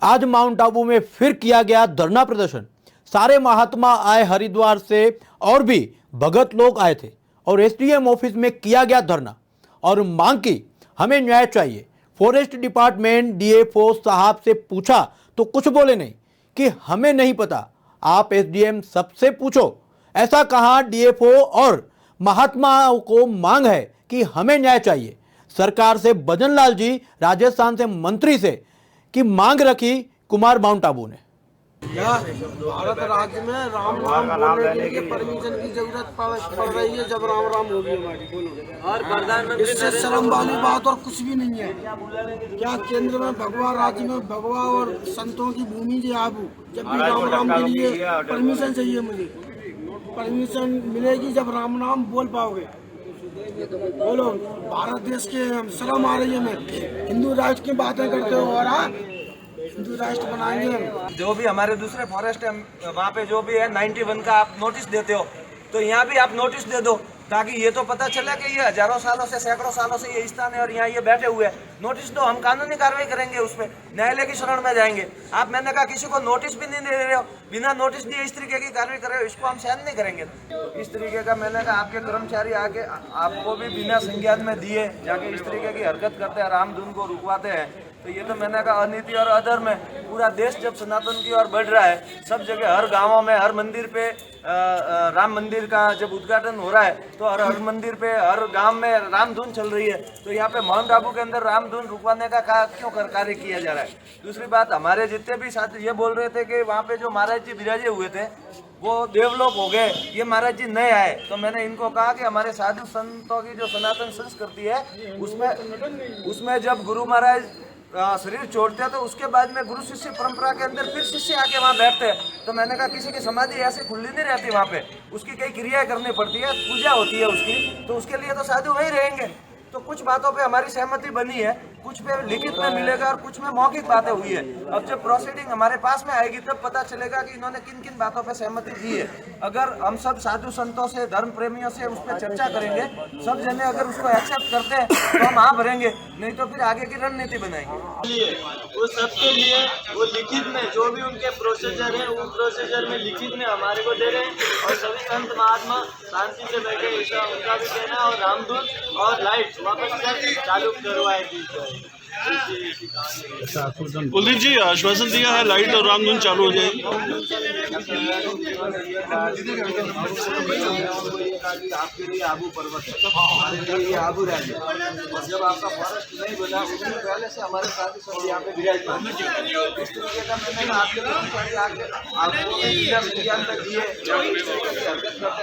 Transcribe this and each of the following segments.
आज माउंट आबू में फिर किया गया धरना प्रदर्शन। सारे महात्मा आए हरिद्वार से और भी भगत लोग आए थे और एसडीएम ऑफिस में किया गया धरना और मांग की हमें न्याय चाहिए। फॉरेस्ट डिपार्टमेंट डीएफओ साहब से पूछा तो कुछ बोले नहीं कि हमें नहीं पता, आप एसडीएम सबसे पूछो, ऐसा कहा डीएफओ। और महात्माओं को मांग है कि हमें न्याय चाहिए। सरकार से भजन लाल जी, राजस्थान से मंत्री से की मांग रखी कुमार माउंट आबू ने। भारत राज्य में राम बोलने के लिए परमिशन की जरूरत पड़ रही है जब राम होगी हमारी, बोलो। और प्रधानमंत्री इससे शर्म वाली बात और कुछ भी नहीं है। क्या केंद्र में भगवा, राज्य में भगवा और संतों की भूमि जी आबू, जब भी राम के लिए परमिशन चाहिए, मुझे परमिशन मिलेगी जब राम नाम बोल पाओगे। बोलो, भारत देश के शर्म आ रही है। मैं हिंदू राष्ट्र की बातें करते हो और हिंदू राष्ट्र बनाएंगे। जो भी हमारे दूसरे फॉरेस्ट है वहाँ पे जो भी है 91 का आप नोटिस देते हो, तो यहाँ भी आप नोटिस दे दो ताकि ये तो पता चले कि ये हजारों सालों से, सैकड़ों सालों से ये स्थान है और यहाँ ये बैठे हुए हैं। नोटिस दो, हम कानूनी कार्रवाई करेंगे, उस पर न्यायालय की शरण में जाएंगे। आप, मैंने कहा, किसी को नोटिस भी नहीं दे रहे हो, बिना नोटिस दिए इस तरीके की कार्रवाई कर रहे हो, इसको हम सहन नहीं करेंगे। इस तरीके का, मैंने कहा, आपके कर्मचारी आके आपको भी बिना संज्ञान में दिए जाके इस तरीके की हरकत करते हैं, रामधुन को रुकवाते हैं, तो ये तो मैंने कहा अनीति और अधर्म है। पूरा देश जब सनातन की ओर बढ़ रहा है, सब जगह, हर गांवों में, हर मंदिर पे राम मंदिर का जब उद्घाटन हो रहा है तो हर मंदिर पे, हर गांव में रामधुन चल रही है, तो यहाँ पे माउंट आबू के अंदर रामधुन रुकवाने का क्यों कार्य किया जा रहा है। दूसरी बात, हमारे जितने भी साथी ये बोल रहे थे कि वहाँ पे जो महाराज जी विराजे हुए थे वो देवलोक हो गए, ये महाराज जी नए आए, तो मैंने इनको कहा कि हमारे साधु संतों की जो सनातन संस्कृति है उसमें जब गुरु महाराज शरीर छोड़ते हैं तो उसके बाद में गुरु शिष्य परंपरा के अंदर फिर शिष्य आके वहाँ बैठते हैं। तो मैंने कहा, किसी की समाधि ऐसे खुली नहीं रहती, वहाँ पे उसकी कई क्रियाएं करनी पड़ती है, पूजा होती है उसकी, तो उसके लिए तो साधु वहीं रहेंगे। तो कुछ बातों पे हमारी सहमति बनी है, कुछ पे लिखित में मिलेगा और कुछ में मौखिक बातें हुई है। अब जब प्रोसीडिंग हमारे पास में आएगी तब पता चलेगा कि इन्होंने किन किन बातों पे सहमति दी है। अगर हम सब साधु संतों से, धर्म प्रेमियों से उस पर चर्चा करेंगे, सब जने अगर उसको एक्सेप्ट करते हैं तो हम हाँ भरेंगे, नहीं तो फिर आगे की रणनीति बनाएंगे। वो सबके लिए वो लिखित में जो भी उनके प्रोसीजर है, वो प्रोसीजर में लिखित में हमारे को दे रहे हैं और सभी संत महात्मा शांति से बैठे, ऐसा उनका भी कहना है। और रामधुन और लाइट वापस चालू करवाए दी जाए। कुलदीप जी आश्वासन दिया है लाइट और रामधुन चालू हो जाएगी। आपके लिए आबू पर्वत है, हमारे लिए आबू राज्य, और जब आपका फॉरेस्ट नहीं बना उससे पहले से हमारे साथ ही सब यहाँ पे विराजमान। इस तरीके का मैंने आपके दिए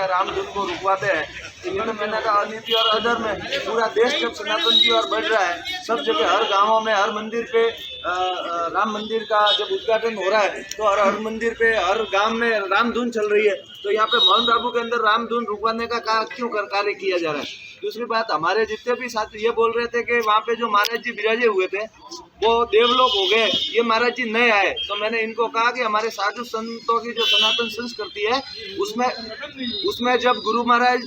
रामधुन को रुकवाते हैं, इन्होंने, मैंने कहा, अनीति और अधर्म है। पूरा देश जब सनातन की ओर बढ़ रहा है, सब जगह, हर गांवों में, हर मंदिर पे राम मंदिर का जब उद्घाटन हो रहा है तो हर मंदिर पे, हर गांव में रामधुन चल रही है, तो यहाँ पे माउंट आबू के अंदर रामधुन रुकवाने का क्यों कार्य किया जा रहा है। दूसरी बात, हमारे जितने भी साथी ये बोल रहे थे कि वहाँ पे जो महाराज जी विराजे हुए थे वो देवलोक हो गए, ये महाराज जी नए आए, तो मैंने इनको कहा कि हमारे साधु संतों की जो सनातन संस्कृति है उसमें जब गुरु महाराज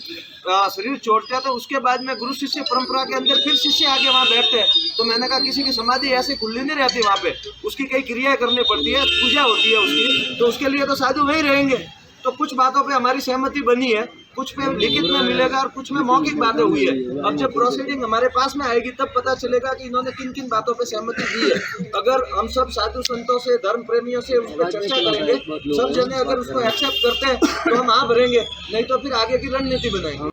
शरीर छोड़ते हैं तो उसके बाद में गुरु शिष्य परंपरा के अंदर फिर शिष्य आगे वहाँ बैठते हैं। तो मैंने कहा, किसी की समाधि ऐसे खुली नहीं रहती, वहाँ पे उसकी कई क्रियाएं करनी पड़ती है, पूजा होती है उसकी, तो उसके लिए तो साधु वहीं रहेंगे। तो कुछ बातों पे हमारी सहमति बनी है, कुछ पे लिखित में मिलेगा और कुछ में मौखिक बातें हुई है। अब जब प्रोसीडिंग हमारे पास में आएगी तब पता चलेगा कि इन्होंने किन किन बातों पे सहमति दी है। अगर हम सब साधु संतों से, धर्म प्रेमियों से उस पर चर्चा करेंगे, सब जने अगर उसको एक्सेप्ट करते हैं तो हम हाँ भरेंगे, नहीं तो फिर आगे की रणनीति बनाएंगे।